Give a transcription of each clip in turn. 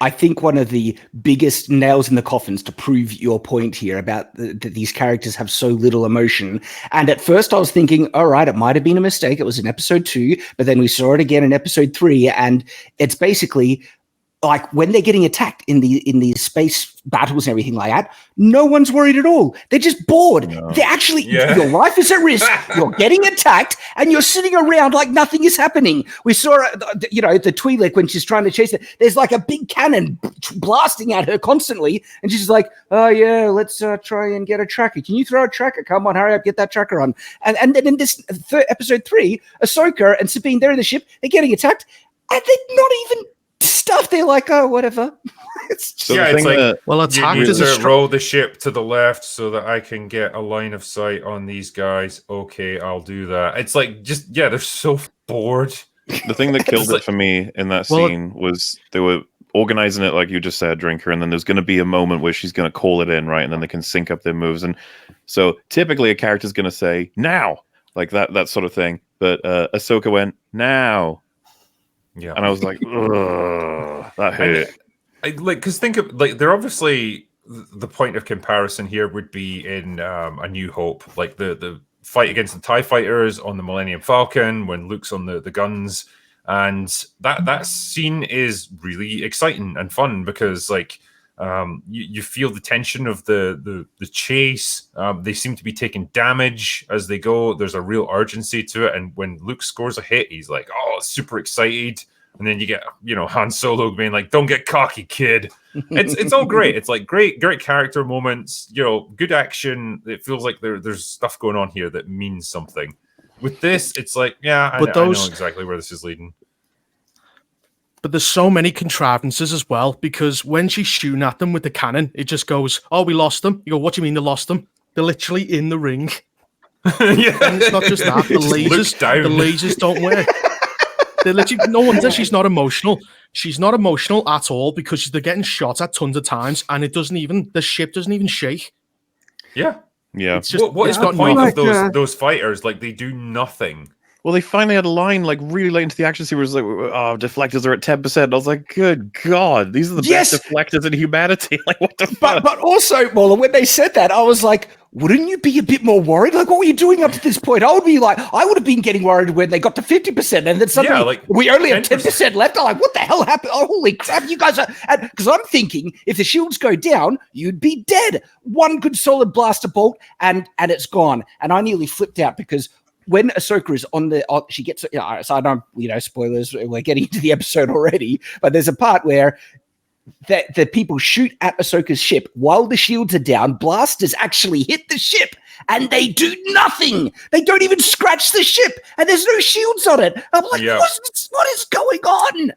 I think one of the biggest nails in the coffins to prove your point here about that these characters have so little emotion. And at first I was thinking, all right, it might have been a mistake. It was in episode 2, but then we saw it again in episode 3. And it's basically like when they're getting attacked in these space battles and everything like that, no one's worried at all. They're just bored. No. They're actually, your life is at risk. You're getting attacked and you're sitting around like nothing is happening. We saw, the Twi'lek when she's trying to chase it. There's like a big cannon blasting at her constantly. And she's like, oh yeah, let's try and get a tracker. Can you throw a tracker? Come on, hurry up, get that tracker on. And then in this episode 3, Ahsoka and Sabine, they're in the ship. They're getting attacked and they're not even stuff. They're like, oh, whatever. It's like, attack you need to roll the ship to the left so that I can get a line of sight on these guys. Okay, I'll do that. It's like, they're so bored. The thing that killed it for me in that scene was they were organizing it like you just said, Drinker, and then there's going to be a moment where she's going to call it in, right? And then they can sync up their moves. And so typically a character's going to say, now, like that sort of thing. But Ahsoka went, now. Yeah, and I was like, ugh, that hurt. Because think of they're obviously the point of comparison here would be in A New Hope, like the fight against the TIE fighters on the Millennium Falcon when Luke's on the guns, and that scene is really exciting and fun because you feel the tension of the chase. They seem to be taking damage as they go. There's a real urgency to it. And when Luke scores a hit, he's like, oh, super excited. And then you get, Han Solo being like, don't get cocky, kid. It's all great. It's like great character moments, good action. It feels like there's stuff going on here that means something. With this, it's like, I know exactly where this is leading. But there's so many contrivances as well, because when she's shooting at them with the cannon, it just goes, oh, we lost them. You go, what do you mean they lost them? They're literally in the ring. Yeah. And it's not just that. The lasers don't work. They're literally, no wonder she's not emotional. She's not emotional at all because they're getting shot at tons of times and the ship doesn't even shake. Yeah. Yeah. It's just, what is the point of those fighters? Like, they do nothing. Well, they finally had a line really late into the action scene where it was like, oh, deflectors are at 10%. I was like, good God, these are the best deflectors in humanity. Like, what the fuck? But also, Mola, when they said that, I was like, wouldn't you be a bit more worried? Like, what were you doing up to this point? I would have been getting worried when they got to 50%, and then suddenly we only have 10% left. I'm like, what the hell happened? Oh, holy crap, you guys are... Because I'm thinking, if the shields go down, you'd be dead. One good solid blaster bolt, and it's gone. And I nearly flipped out because... when Ahsoka is she gets, so I don't, spoilers, we're getting into the episode already, but there's a part where the people shoot at Ahsoka's ship while the shields are down. Blasters actually hit the ship and they do nothing. They don't even scratch the ship and there's no shields on it. I'm like, what is going on?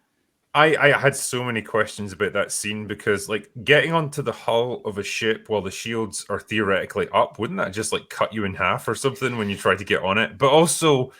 I had so many questions about that scene because, getting onto the hull of a ship while the shields are theoretically up, wouldn't that just, cut you in half or something when you try to get on it? But also,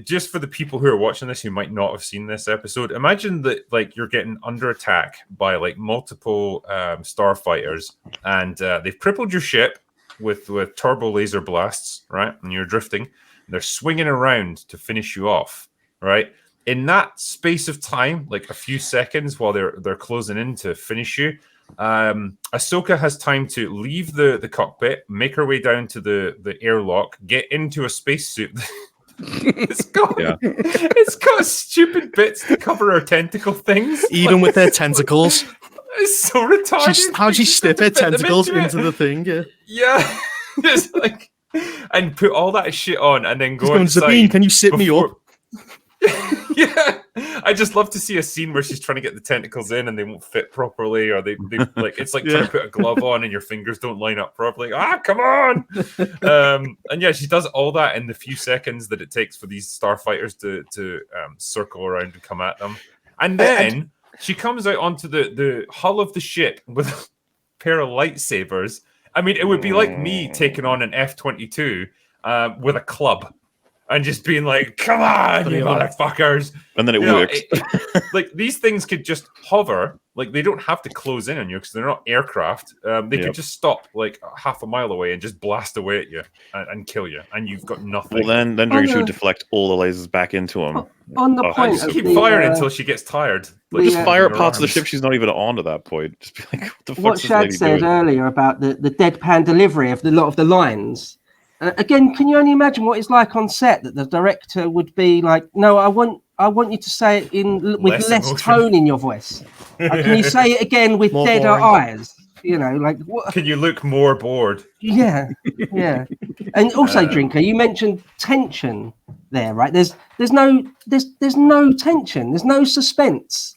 just for the people who are watching this who might not have seen this episode, imagine that, you're getting under attack by, multiple starfighters, and they've crippled your ship with turbo laser blasts, right? And you're drifting. And they're swinging around to finish you off, right? In that space of time, a few seconds while they're closing in to finish you, Ahsoka has time to leave the cockpit, make her way down to the airlock, get into a spacesuit. It's got stupid bits to cover her tentacle things. Even with their tentacles. It's so retarded. How she stick her tentacles into the thing, Yeah. It's and put all that shit on and then go inside. Sabine, can you sit me up? Yeah, I just love to see a scene where she's trying to get the tentacles in and they won't fit properly, or they it's like trying to put a glove on and your fingers don't line up properly. Come on! And she does all that in the few seconds that it takes for these starfighters to circle around and come at them, and then she comes out onto the hull of the ship with a pair of lightsabers. I mean, it would be like me taking on an F-22 with a club. And just being like, come on, you motherfuckers. And then it works. These things could just hover. They don't have to close in on you because they're not aircraft. They could just stop half a mile away and just blast away at you and kill you. And you've got nothing. Well, then Drake should deflect all the lasers back into him. On the point just keep firing until she gets tired. Like, just fire at her parts of the arms. ship she's not even on at that point. Just be like, what the What fuck's this Shad lady said doing? earlier about the deadpan delivery of a lot of the lines. Again, can you only imagine what it's like on set that the director would be like, "No, I want you to say it with less emotion. tone in your voice. Can you say it again with More deader boring. eyes? You know, like what? Can you look more bored? Yeah, yeah. And also, Drinker, you mentioned tension there, right? There's no tension. There's no suspense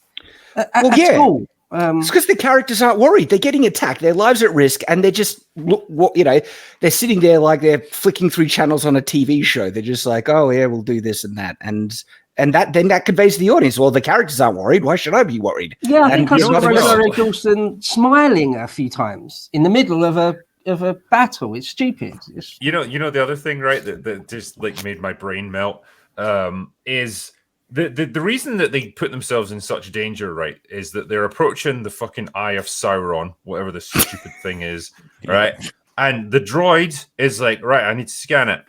at all. It's because the characters aren't worried. They're getting attacked. Their lives are at risk, and they're just, they're sitting there like they're flicking through channels on a TV show. They're just like, oh yeah, we'll do this and that, and that conveys to the audience. Well, the characters aren't worried. Why should I be worried? Yeah, I think I saw nothing Rosario else. Dawson smiling a few times in the middle of a battle. It's stupid. You know the other thing, right? That just like made my brain melt. Is the reason that they put themselves in such danger, right? Is that they're approaching the fucking Eye of Sauron, whatever this stupid thing is, right? And the droid is like, right, I need to scan it,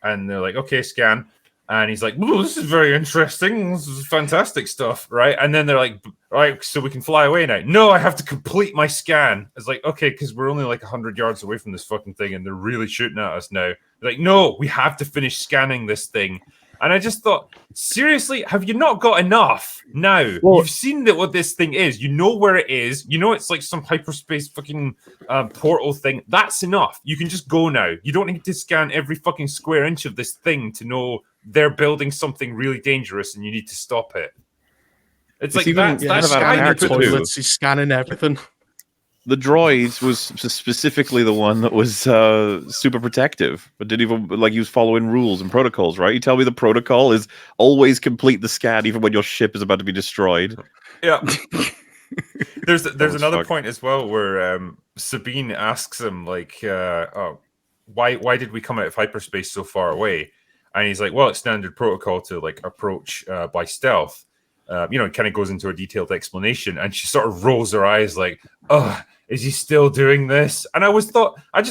and they're like, okay, scan. And he's like, "Ooh, this is very interesting. This is fantastic stuff, right?" And then they're like, "Right, so we can fly away now." No, I have to complete my scan. It's like, okay, because we're only like 100 yards away from this fucking thing, and they're really shooting at us now. They're like, no, we have to finish scanning this thing. And I just thought, seriously, have you not got enough now? You've seen what this thing is. You know where it is. You know it's like some hyperspace fucking portal thing. That's enough. You can just go now. You don't need to scan every fucking square inch of this thing to know they're building something really dangerous and you need to stop it. It's like that's scanning the too. toilets. He's scanning everything. The droid was specifically the one that was super protective, but didn't even like he was following rules and protocols, right? You tell me the protocol is always complete the scan even when your ship is about to be destroyed. Yeah. There's another point as well where Sabine asks him like, why did we come out of hyperspace so far away? And he's like, well, it's standard protocol to like approach by stealth. It kind of goes into a detailed explanation, and she sort of rolls her eyes like, "Oh, is he still doing this?" And I just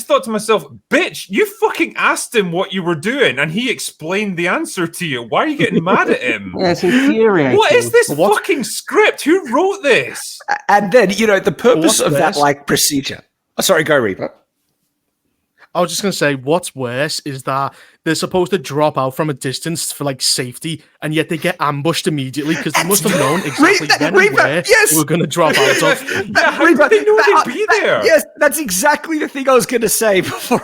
thought to myself, "Bitch, you fucking asked him what you were doing, and he explained the answer to you. Why are you getting mad at him?" Yeah, it's infuriating. What is this fucking script? Who wrote this? And then the purpose of that like procedure. Oh, sorry, go Reaper. I was just going to say, what's worse is that they're supposed to drop out from a distance for like safety, and yet they get ambushed immediately because they must have known exactly when and where they were going to drop out of. Yeah, how did they know they'd be there? Yes, that's exactly the thing I was going to say before.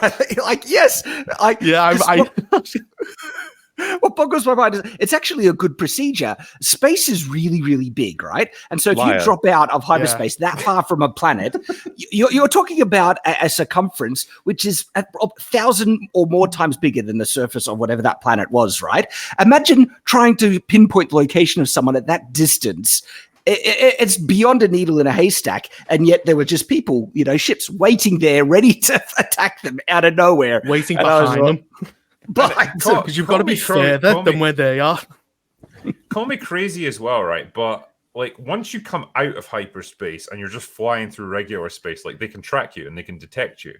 What boggles my mind is it's actually a good procedure. Space is really, really big, right? And so if you drop out of hyperspace that far from a planet, you're talking about a circumference which is 1,000 or more times bigger than the surface of whatever that planet was, right? Imagine trying to pinpoint the location of someone at that distance. It's beyond a needle in a haystack, and yet there were just people, ships waiting there ready to attack them out of nowhere. Waiting behind them. Because you've got to be further than where they are. Call me crazy as well, right? But like once you come out of hyperspace and you're just flying through regular space, like they can track you and they can detect you,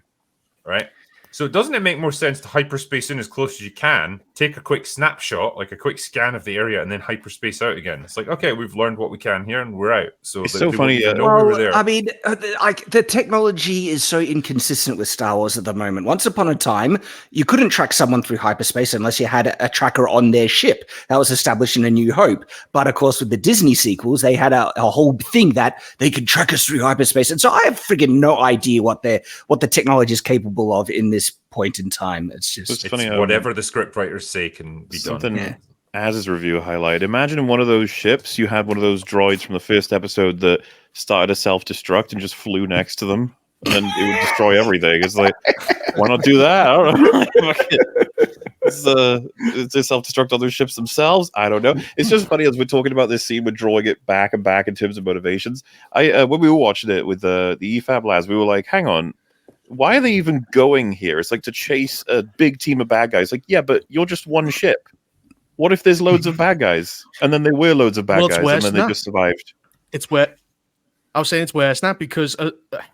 right? So doesn't it make more sense to hyperspace in as close as you can, take a quick snapshot, like a quick scan of the area, and then hyperspace out again? It's like, okay, we've learned what we can here, and we're out. So it's so funny. We were there. I mean, the technology is so inconsistent with Star Wars at the moment. Once upon a time, you couldn't track someone through hyperspace unless you had a tracker on their ship. That was established in A New Hope. But of course, with the Disney sequels, they had a whole thing that they could track us through hyperspace. And so I have friggin' no idea what the technology is capable of in this point in time. It's funny, whatever the scriptwriters say can be done. As his review highlight, imagine in one of those ships you had one of those droids from the first episode that started a self-destruct and just flew next to them, and then it would destroy everything. It's like, why not do that? I don't know. They self-destruct other ships themselves? I don't know. It's just funny as we're talking about this scene, we're drawing it back and back in terms of motivations. When we were watching it with the EFAB lads, we were like, hang on, why are they even going here? It's like to chase a big team of bad guys. Like, yeah, but you're just one ship. What if there's loads of bad guys? And then there were loads of bad guys, and then they just survived. It's worse now because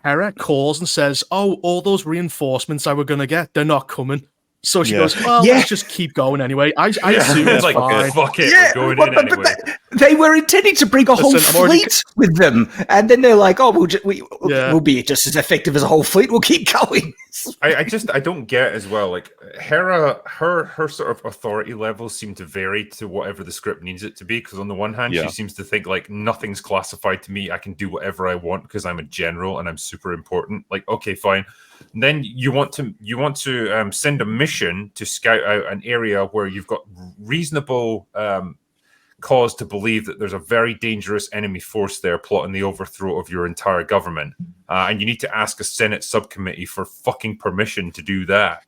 Hera calls and says, "Oh, all those reinforcements I were going to get, they're not coming." So she goes, well, let's just keep going anyway. I assume it's like, fine. Fuck it, we're going in anyway. They were intending to bring a whole fleet with them, and then they're like, "Oh, we'll be just as effective as a whole fleet. We'll keep going." I don't get as well. Like her sort of authority levels seem to vary to whatever the script needs it to be. Because on the one hand, she seems to think like nothing's classified to me. I can do whatever I want because I'm a general and I'm super important. Like, okay, fine. And then you want to send a mission to scout out an area where you've got reasonable cause to believe that there's a very dangerous enemy force there plotting the overthrow of your entire government, and you need to ask a Senate subcommittee for fucking permission to do that.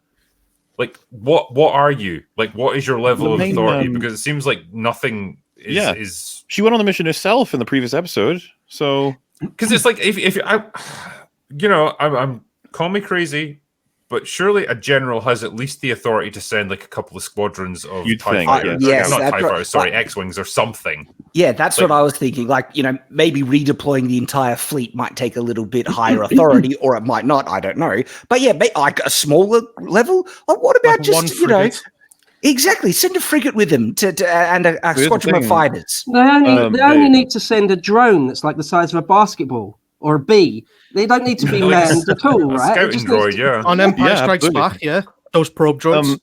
Like, what are you? Like, what is your level of authority? Because it seems like nothing is. She went on the mission herself in the previous episode, so because it's like if I'm call me crazy, but surely a general has at least the authority to send like a couple of squadrons of TIE fighters, not TIE fighters, sorry, X-Wings or something. Yeah, that's what I was thinking. Like, maybe redeploying the entire fleet might take a little bit higher authority, or it might not. I don't know. But yeah, like a smaller level. Like, what about just exactly send a frigate with them and a squadron of fighters? They only need to send a drone that's like the size of a basketball. Or a bee. They don't need to be manned at all, right? Scouting droid, On Empire Strikes Back, those probe droids.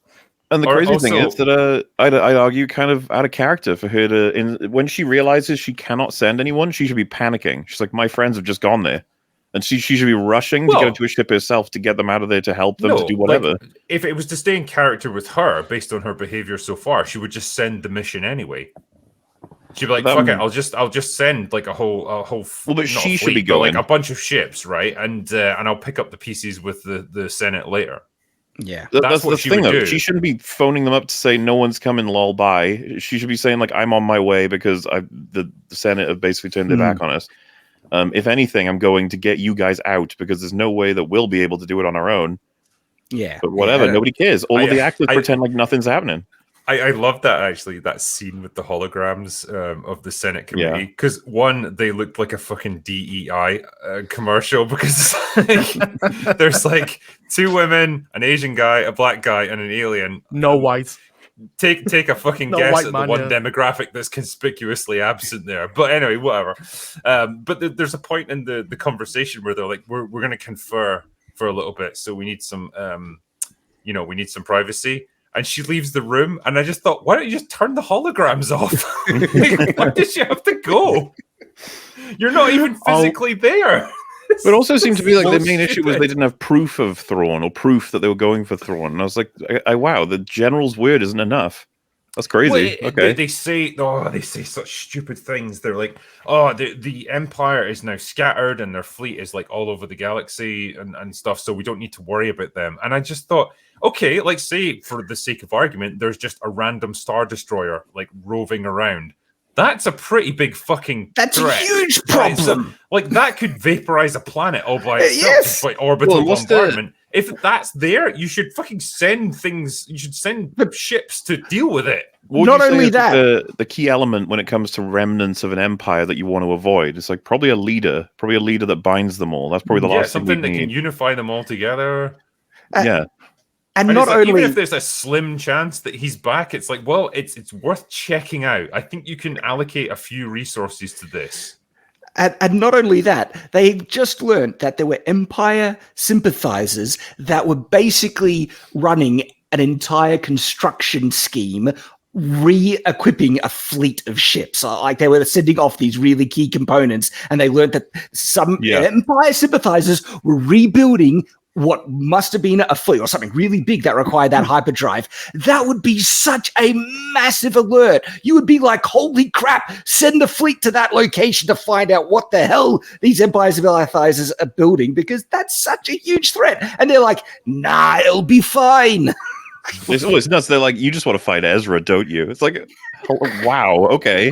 And the crazy thing is that I'd argue kind of out of character for her to, when she realizes she cannot send anyone, she should be panicking. She's like, my friends have just gone there. And she should be rushing to get into a ship herself to get them out of there to help them to do whatever. Like, if it was to stay in character with her, based on her behavior so far, she would just send the mission anyway. She'd be like, "Fuck it, I'll just send like a whole." Well, but she should be going like a bunch of ships, right? And I'll pick up the pieces with the Senate later. Yeah, that's what the thing, though. She shouldn't be phoning them up to say no one's coming. Lol, bye. She should be saying like, "I'm on my way," because the Senate have basically turned their back on us. If anything, I'm going to get you guys out because there's no way that we'll be able to do it on our own. Yeah, but whatever. Nobody cares. All of the actors pretend like nothing's happening. I love that, actually, that scene with the holograms of the Senate committee, because one, they looked like a fucking DEI commercial, because there's like two women, an Asian guy, a black guy, and an alien. No white. Take a fucking guess at the one demographic that's conspicuously absent there. But anyway, whatever. But there's a point in the conversation where they're like, we're going to confer for a little bit, so we need some, we need some privacy. And she leaves the room, and I just thought, why don't you just turn the holograms off? Like, why does she have to go? You're not even physically there. But it also seemed to be like the main issue was they didn't have proof of Thrawn or proof that they were going for Thrawn. And I was like, wow, the general's word isn't enough. That's crazy. Okay. They say such stupid things. They're like, the Empire is now scattered and their fleet is like all over the galaxy and stuff, so we don't need to worry about them. And I just thought, okay, like, say for the sake of argument, there's just a random Star Destroyer like roving around. That's a pretty big fucking threat. A huge problem. So, like, that could vaporize a planet all by itself, just by orbital bombardment. If that's there, you should fucking send things. You should send ships to deal with it. Not only that, the key element when it comes to remnants of an empire that you want to avoid is like probably a leader that binds them all. That's probably the last something thing that can unify them all together. And not only, even if there's a slim chance that he's back, it's like, well, it's worth checking out. I think you can allocate a few resources to this. And not only that, they just learned that there were Empire sympathizers that were basically running an entire construction scheme, re-equipping a fleet of ships. Like, they were sending off these really key components, and they learned that some Empire sympathizers were rebuilding what must have been a fleet or something really big that required that hyperdrive. That would be such a massive alert. You would be like, holy crap, send the fleet to that location to find out what the hell these Empire sympathizers are building, because that's such a huge threat. And they're like, nah, it'll be fine. It's always nuts. They're like, you just want to fight Ezra, don't you? It's like, oh, wow, okay.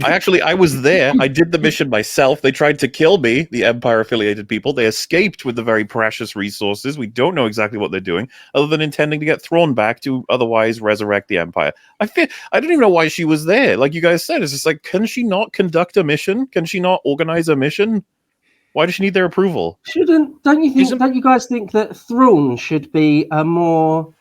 I was there. I did the mission myself. They tried to kill me, the Empire-affiliated people. They escaped with the very precious resources. We don't know exactly what they're doing, other than intending to get Thrawn back to otherwise resurrect the Empire. I don't even know why she was there. Like you guys said, it's just like, can she not conduct a mission? Can she not organize a mission? Why does she need their approval? Don't you guys think that Thrawn should be a more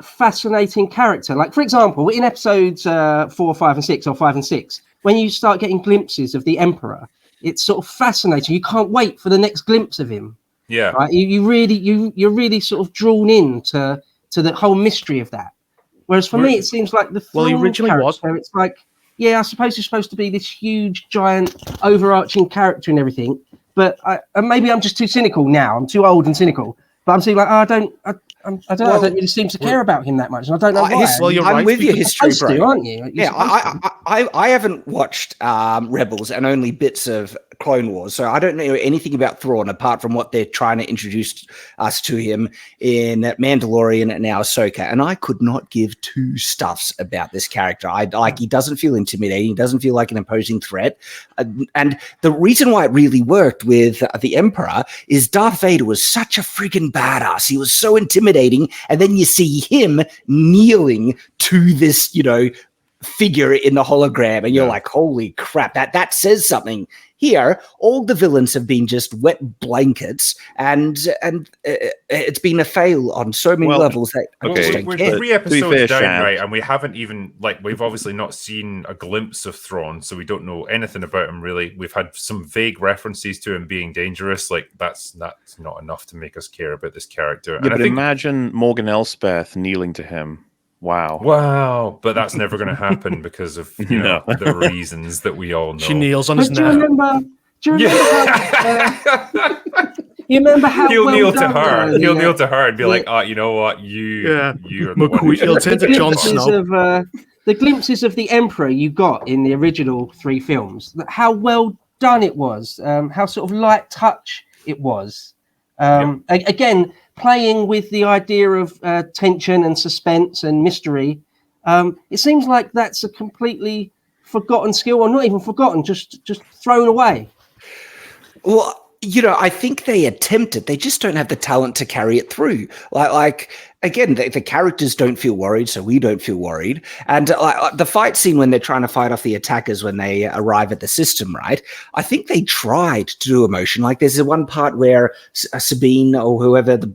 fascinating character? Like, for example, in episodes 4, 5, and 6, or 5 and 6, when you start getting glimpses of the Emperor, it's sort of fascinating. You can't wait for the next glimpse of him. Yeah. Right? You're really sort of drawn in to the whole mystery of that. Whereas for me, it seems like the Thrawn character, it's like, yeah, I suppose you're supposed to be this huge, giant, overarching character and everything. But maybe I'm just too cynical now. I'm too old and cynical. But I'm saying like, I don't know. I don't really seem to care about him that much, and I don't know why. Well, I'm with you, history bro. Aren't you? I haven't watched Rebels and only bits of Clone Wars, so I don't know anything about Thrawn apart from what they're trying to introduce us to him in Mandalorian and now Ahsoka. And I could not give two stuffs about this character. He doesn't feel intimidating. He doesn't feel like an imposing threat. And the reason why it really worked with the Emperor is Darth Vader was such a freaking badass. He was so intimidating. And then you see him kneeling to this, figure in the hologram, and you're like, holy crap, that says something. Here, all the villains have been just wet blankets, and it's been a fail on so many levels that we're 3 episodes down, right? And we haven't even we've obviously not seen a glimpse of Thrawn, so we don't know anything about him really. We've had some vague references to him being dangerous. That's not enough to make us care about this character. Yeah, but imagine Morgan Elspeth kneeling to him. Wow. But that's never going to happen because of the reasons that we all know. She kneels on his neck. Do you remember how he'll well kneel done to her. He'll kneel to her and be like, you know what? You're the one. He'll turn to Jon Snow. The glimpses of the Emperor you got in the original 3 films, how well done it was, how sort of light touch it was. Again, playing with the idea of tension and suspense and mystery. It seems like that's a completely forgotten skill, or not even forgotten, just thrown away. Well, I think they attempt it. They just don't have the talent to carry it through. Again, the characters don't feel worried, so we don't feel worried. And the fight scene when they're trying to fight off the attackers when they arrive at the system, right? I think they tried to do emotion. Like there's the one part where Sabine or whoever the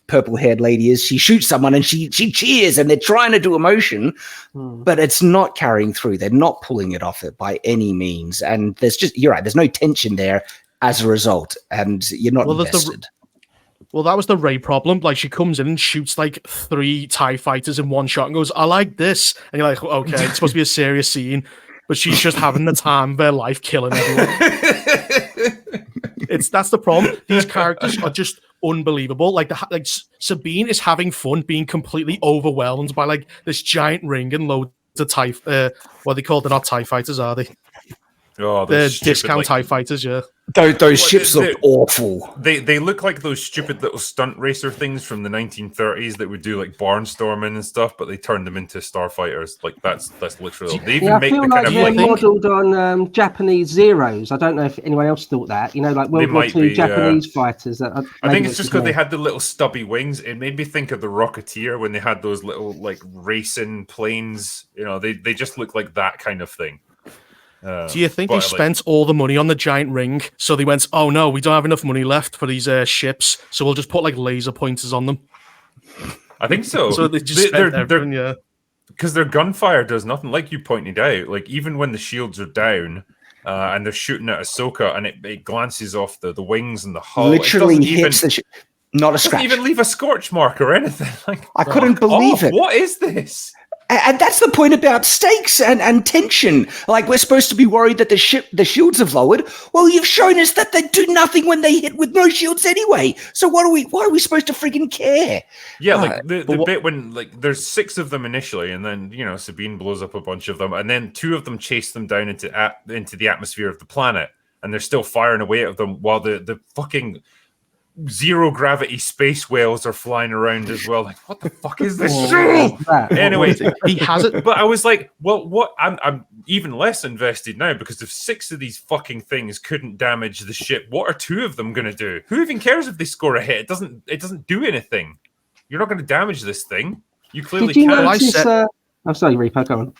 purple-haired lady is, she shoots someone and she cheers, and they're trying to do emotion, but it's not carrying through. They're not pulling it off it by any means. And you're right, there's no tension there as a result, and you're not invested. Well, that was the Rey problem. Like, she comes in and shoots 3 TIE fighters in one shot and goes, I like this. And you're like, okay, it's supposed to be a serious scene, but she's just having the time of her life killing everyone. That's the problem. These characters are just unbelievable. Like Sabine is having fun being completely overwhelmed by this giant ring and loads of TIE. What are they called? They're not TIE fighters, are they? Oh, they're discount TIE fighters, yeah. Those ships look awful. They look like those stupid little stunt racer things from the 1930s that would do barnstorming and stuff, but they turned them into starfighters. That's literally. They even make the kind of they're modelled on Japanese Zeros. I don't know if anyone else thought that. World War II Japanese fighters. I think it's just because they had the little stubby wings. It made me think of the Rocketeer when they had those little racing planes. They just look like that kind of thing. Do you think they spent all the money on the giant ring, so they went, oh no, we don't have enough money left for these ships, so we'll just put laser pointers on them? I think so. So they just spent everything, yeah. Because their gunfire does nothing, like you pointed out. Even when the shields are down and they're shooting at Ahsoka, and it glances off the wings and the hull, literally hits the ship. Not a scratch. Doesn't even leave a scorch mark or anything. I couldn't believe it. What is this? And that's the point about stakes and tension. We're supposed to be worried that the shields have lowered. Well, you've shown us that they do nothing when they hit with no shields anyway. So why are we supposed to freaking care? Yeah, the bit when there's 6 of them initially, and then Sabine blows up a bunch of them, and then 2 of them chase them down into the atmosphere of the planet, and they're still firing away at them while the fucking zero gravity space whales are flying around as well. What the fuck is this show? Anyway, he has it. But I was like, well, what? I'm even less invested now, because if 6 of these fucking things couldn't damage the ship, what are 2 of them going to do? Who even cares if they score a hit? It doesn't do anything. You're not going to damage this thing. You clearly can't. I'm sorry, Reaper, go on.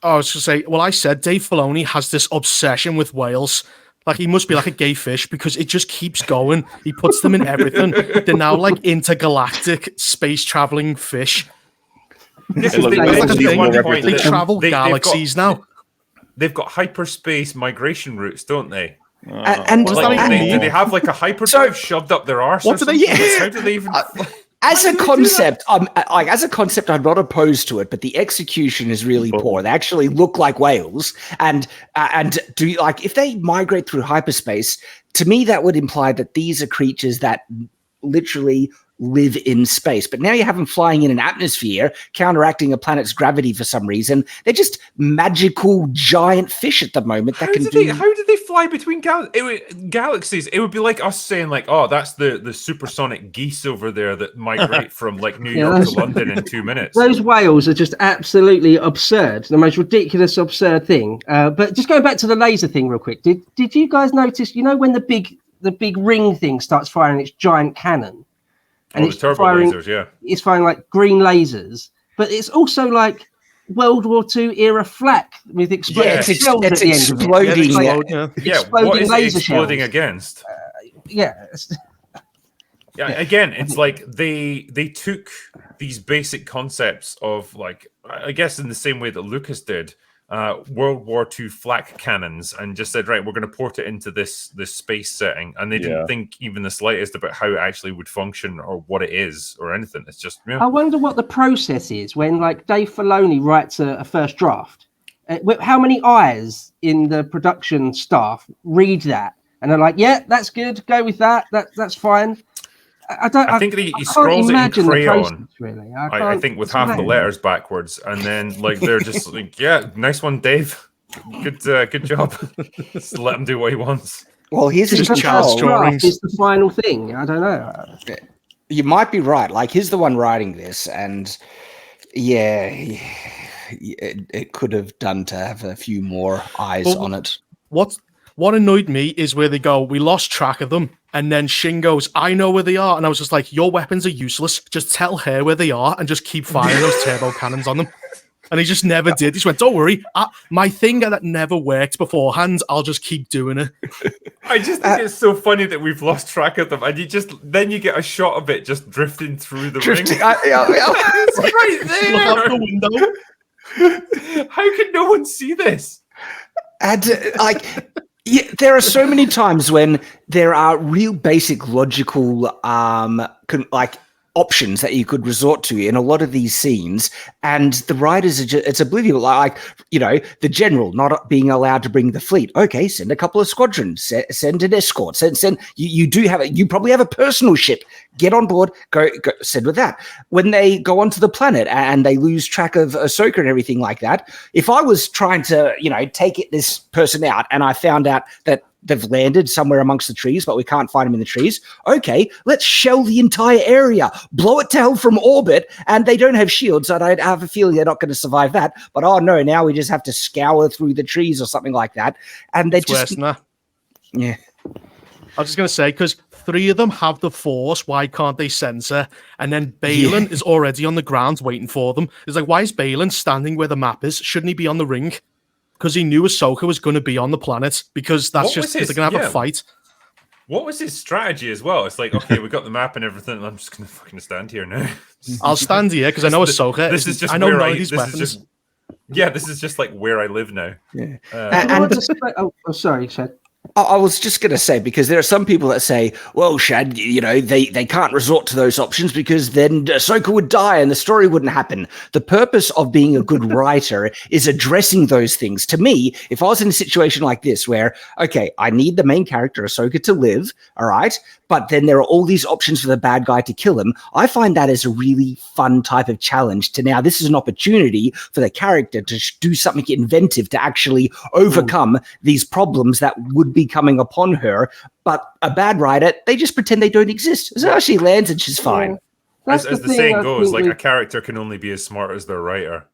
I was going to say, I said Dave Filoni has this obsession with whales. Like, he must be like a gay fish because it just keeps going. He puts them in everything. They're now like intergalactic space traveling fish. Yes, Look, They travel galaxies now. They've got hyperspace migration routes, don't they? And What does that even mean? Do they have like a hyperdrive shoved up their arse? What do they? How do they even? As a concept, I'm not opposed to it, but the execution is really poor. They actually look like whales, and do like if they migrate through hyperspace, to me that would imply that these are creatures that literally live in space. But now you have them flying in an atmosphere, counteracting a planet's gravity for some reason. They're just magical giant fish at the moment that can do. How do they fly between galaxies? It would be like us saying, like, oh, that's the supersonic geese over there that migrate from like New York to London in 2 minutes. Those whales are just absolutely absurd. The most ridiculous, absurd thing. But just going back to the laser thing real quick. Did you guys notice? You know when the big ring thing starts firing its giant cannon? And it's turbo firing lasers, yeah. It's firing like green lasers, but it's also like World War II era flak with exploding shells at the end of it. What is it laser exploding shells. against? Yeah, again, it's like they took these basic concepts of, like, I guess in the same way that Lucas did, World War II flak cannons, and just said, right, we're going to port it into this space setting, and they didn't think even the slightest about how it actually would function or what it is or anything. It's just I wonder what the process is when, like, Dave Filoni writes a first draft. How many eyes in the production staff read that and they're like, yeah, that's good, go with that, that's fine. I think he scrolls it in crayon. Process, really. I think with half the letters backwards, and then like they're just like, yeah, nice one, Dave. Good job. Just let him do what he wants. Well, here's just Charles drawings. Is the final thing. I don't know. You might be right. Like, he's the one writing this, and yeah, it could have done to have a few more eyes on it. What annoyed me is where they go, we lost track of them. And then Shin goes, I know where they are. And I was just like, your weapons are useless. Just tell her where they are and just keep firing those turbo cannons on them. And he just never did. He just went, don't worry. My thing that never worked beforehand, I'll just keep doing it. I just think it's so funny that we've lost track of them. And then you get a shot of it just drifting through the ring. It's right there. Look out the window. How can no one see this? And there are so many times when there are real basic logical options that you could resort to in a lot of these scenes, and the writers are it's unbelievable. Like, the general not being allowed to bring the fleet. Okay, send a couple of squadrons, send an escort, send you probably have a personal ship. Get on board, go send with that. When they go onto the planet and they lose track of Ahsoka and everything like that, if I was trying to, take this person out and I found out that they've landed somewhere amongst the trees, but we can't find them in the trees. Okay, let's shell the entire area, blow it to hell from orbit, and they don't have shields. I have a feeling they're not going to survive that. But oh no, now we just have to scour through the trees or something like that. And they just, yeah. I was just going to say, because 3 of them have the Force, why can't they censor? And then Balin is already on the ground waiting for them. It's like, why is Balin standing where the map is? Shouldn't he be on the ring? Because he knew Ahsoka was going to be on the planet, because that's because they're going to have a fight. What was his strategy as well? It's like, okay, we got the map and everything, and I'm just going to fucking stand here now. I'll stand here because I know Ahsoka. This is just this is just like where I live now. Yeah. Sorry, Chad. I was just going to say, because there are some people that say, well, Shad, they can't resort to those options because then Ahsoka would die and the story wouldn't happen. The purpose of being a good writer is addressing those things. To me, if I was in a situation like this where, okay, I need the main character, Ahsoka, to live, all right, but then there are all these options for the bad guy to kill him, I find that as a really fun type of challenge to now this is an opportunity for the character to do something inventive to actually overcome these problems that would be coming upon her. But a bad writer, they just pretend they don't exist. So she lands and she's fine. As the saying goes, like, a character can only be as smart as their writer.